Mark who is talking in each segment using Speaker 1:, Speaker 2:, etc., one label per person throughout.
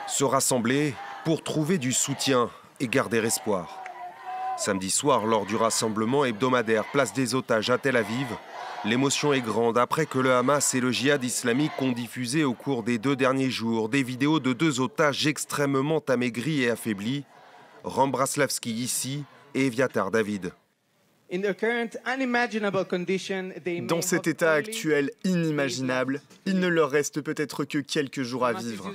Speaker 1: Se rassembler pour trouver du soutien et garder espoir. Samedi soir, lors du rassemblement hebdomadaire Place des Otages à Tel Aviv, l'émotion est grande après que le Hamas et le djihad islamique ont diffusé au cours des 2 derniers jours des vidéos de 2 otages extrêmement amaigris et affaiblis, Ram Braslavski ici et Eviatar David.
Speaker 2: Dans cet état actuel inimaginable, il ne leur reste peut-être que quelques jours à vivre.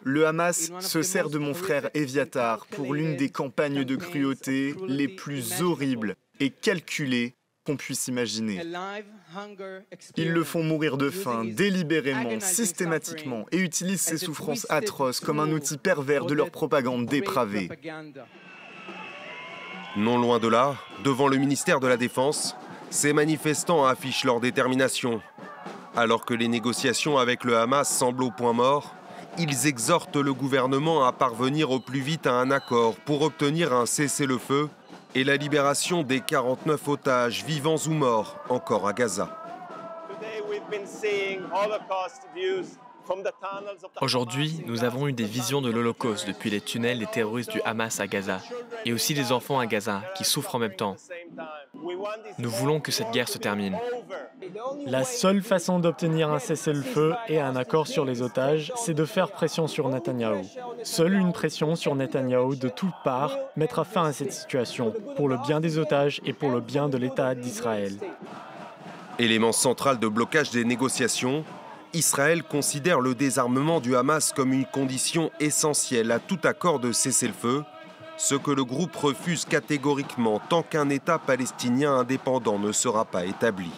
Speaker 2: Le Hamas se sert de mon frère Eviatar pour l'une des campagnes de cruauté les plus horribles et calculées qu'on puisse imaginer. Ils le font mourir de faim, délibérément, systématiquement, et utilisent ces souffrances atroces comme un outil pervers de leur propagande dépravée.
Speaker 1: Non loin de là, devant le ministère de la Défense, ces manifestants affichent leur détermination. Alors que les négociations avec le Hamas semblent au point mort, ils exhortent le gouvernement à parvenir au plus vite à un accord pour obtenir un cessez-le-feu et la libération des 49 otages vivants ou morts encore à Gaza.
Speaker 3: Aujourd'hui, nous avons eu des visions de l'Holocauste depuis les tunnels des terroristes du Hamas à Gaza, et aussi des enfants à Gaza qui souffrent en même temps. Nous voulons que cette guerre se termine.
Speaker 4: La seule façon d'obtenir un cessez-le-feu et un accord sur les otages, c'est de faire pression sur Netanyahou. Seule une pression sur Netanyahou de toutes parts mettra fin à cette situation, pour le bien des otages et pour le bien de l'État d'Israël.
Speaker 1: Élément central de blocage des négociations, Israël considère le désarmement du Hamas comme une condition essentielle à tout accord de cessez-le-feu, ce que le groupe refuse catégoriquement tant qu'un État palestinien indépendant ne sera pas établi.